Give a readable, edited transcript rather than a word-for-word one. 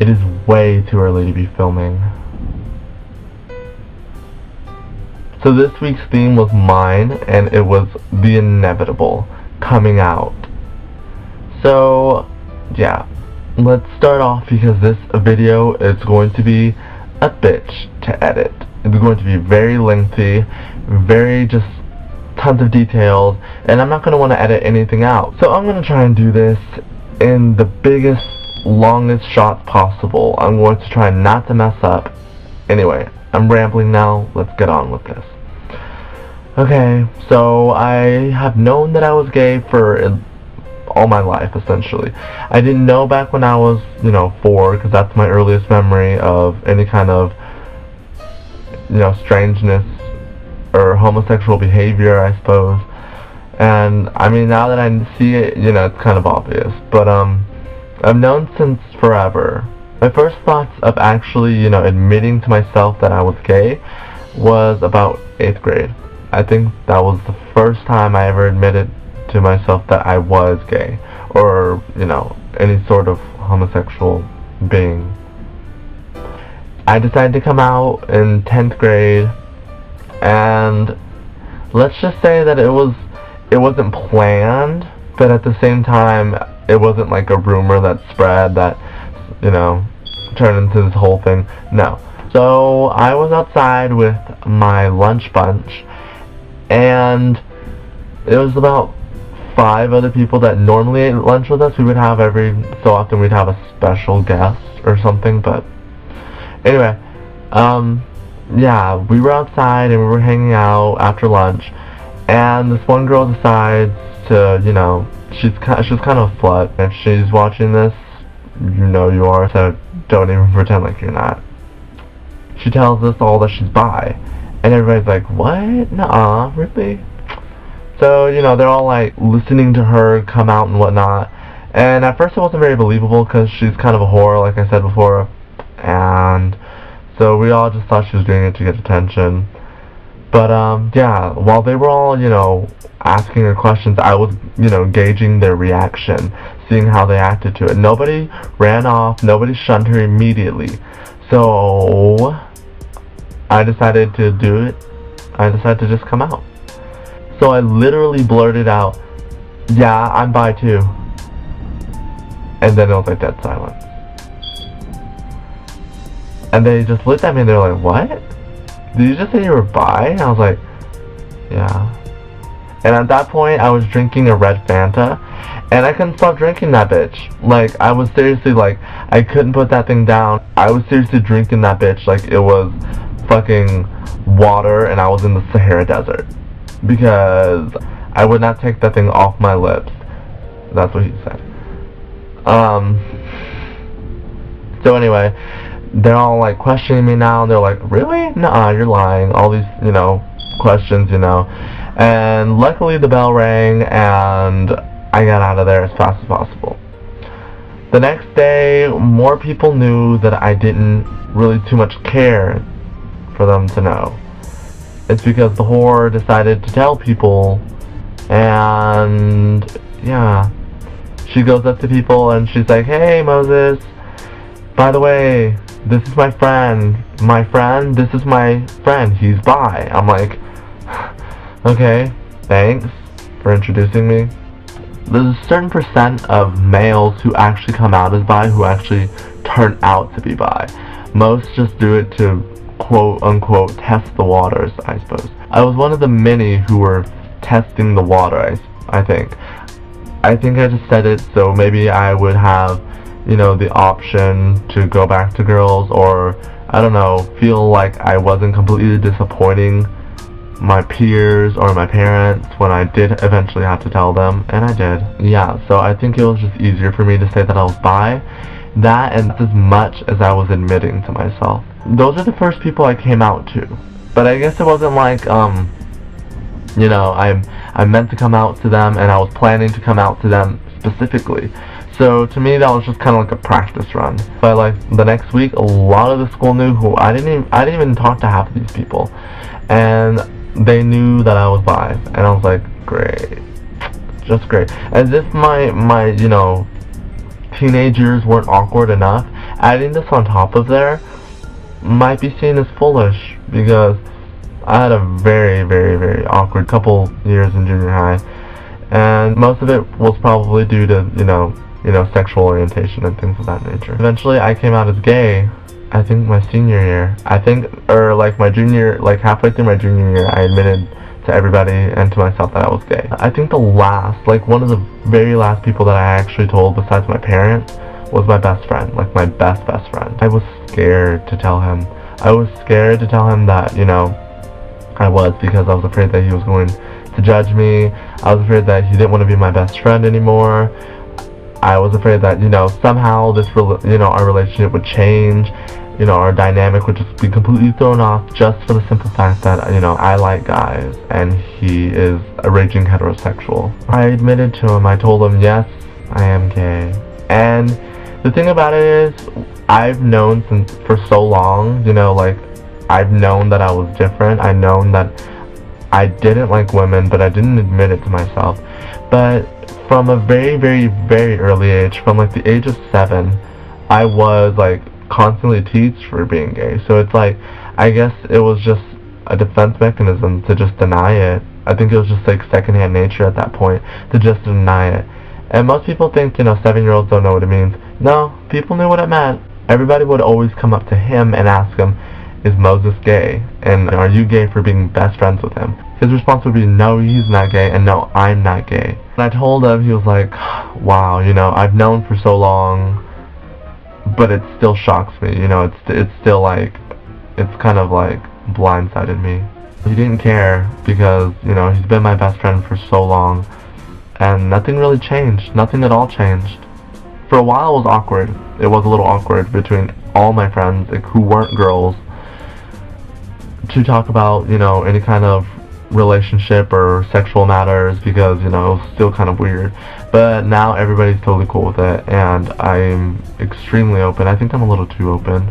It is way too early to be filming. So this week's theme was mine, and it was the inevitable, coming out. So, yeah, let's start off because this video is going to be a bitch to edit. It's going to be very lengthy, very just tons of details, and I'm not going to want to edit anything out. So I'm going to try and do this in the biggest, longest shots possible. I'm going to try not to mess up. Anyway, I'm rambling now. Let's get on with this. Okay, so I have known that I was gay for all my life, essentially. I didn't know back when I was, 4, because that's my earliest memory of any kind of, strangeness or homosexual behavior, I suppose. And, I mean, now that I see it, it's kind of obvious. But, I've known since forever. My first thoughts of actually, admitting to myself that I was gay was about 8th grade. I think that was the first time I ever admitted to myself that I was gay, or, any sort of homosexual being. I decided to come out in 10th grade, and let's just say that it wasn't planned, but at the same time, it wasn't like a rumor that spread that, turned into this whole thing. No. So, I was outside with my lunch bunch, and it was about 5 other people that normally ate lunch with us. We would have every so often we'd have a special guest or something, but anyway, yeah, we were outside and we were hanging out after lunch, and this one girl decides to, she's kind of a slut. If she's watching this, you are, so don't even pretend like you're not. She tells us all that she's bi, and everybody's like, what? Nuh-uh, really? So, they're all like listening to her come out and whatnot. And at first it wasn't very believable because she's kind of a whore, like I said before. And so we all just thought she was doing it to get attention. But, yeah, while they were all, asking her questions, I was, gauging their reaction, seeing how they acted to it. Nobody ran off, nobody shunned her immediately. So I decided to do it. I decided to just come out. So I literally blurted out, yeah, I'm bi too. And then it was like dead silence. And they just looked at me and they were like, what? Did you just say you were bi? And I was like, yeah. And at that point, I was drinking a red Fanta, and I couldn't stop drinking that bitch. Like, I was seriously like, I couldn't put that thing down. I was seriously drinking that bitch like it was fucking water and I was in the Sahara Desert. Because I would not take that thing off my lips. That's what he said. So anyway, they're all like questioning me now. They're like, really? Nuh-uh, you're lying. All these, questions, And luckily the bell rang and I got out of there as fast as possible. The next day, more people knew that I didn't really too much care for them to know. It's because the whore decided to tell people, and yeah, she goes up to people and she's like, hey Moses, by the way, this is my friend, this is my friend, he's bi. I'm like, okay, thanks for introducing me. There's a certain percent of males who actually come out as bi who actually turn out to be bi. Most just do it to quote-unquote test the waters, I suppose. I was one of the many who were testing the water, I think. I think I just said it so maybe I would have, the option to go back to girls, or, I don't know, feel like I wasn't completely disappointing my peers or my parents when I did eventually have to tell them, and I did. Yeah, so I think it was just easier for me to say that I was bi. That, and as much as I was admitting to myself. Those are the first people I came out to. But I guess it wasn't like, I meant to come out to them and I was planning to come out to them specifically. So to me that was just kind of like a practice run. But like the next week, a lot of the school knew who I didn't even talk to half of these people. And they knew that I was bi. And I was like, great. Just great. As if my teenage years weren't awkward enough. adding this on top of there might be seen as foolish, because I had a very, very, very awkward couple years in junior high, and most of it was probably due to, sexual orientation and things of that nature. Eventually, I came out as gay, I think my senior year. Or like my junior, like halfway through my junior year, I admitted to everybody and to myself that I was gay. I think one of the very last people that I actually told besides my parents was my best friend, like my best friend. I was scared to tell him. I was scared to tell him that, I was, because I was afraid that he was going to judge me. I was afraid that he didn't want to be my best friend anymore. I was afraid that, somehow our relationship would change. Our dynamic would just be completely thrown off, just for the simple fact that, I like guys and he is a raging heterosexual. I admitted to him. I told him, yes, I am gay. And the thing about it is, I've known for so long, I've known that I was different. I've known that I didn't like women, but I didn't admit it to myself. But from a very, very, very early age, from like the age of 7, I was like constantly teased for being gay. So it's like, I guess it was just a defense mechanism to just deny it. I think it was just like secondhand nature at that point to just deny it. And most people think, 7-year-olds don't know what it means. No, people knew what it meant. Everybody would always come up to him and ask him, is Moses gay? And are you gay for being best friends with him? His response would be, no, he's not gay, and no, I'm not gay. And I told him, he was like, wow, I've known for so long, but it still shocks me, it's still like, it's kind of like blindsided me. He didn't care, because, he's been my best friend for so long, and nothing really changed. Nothing at all changed. For a while it was awkward. It was a little awkward between all my friends who weren't girls to talk about, any kind of relationship or sexual matters, because, it was still kind of weird. But now everybody's totally cool with it, and I'm extremely open. I think I'm a little too open.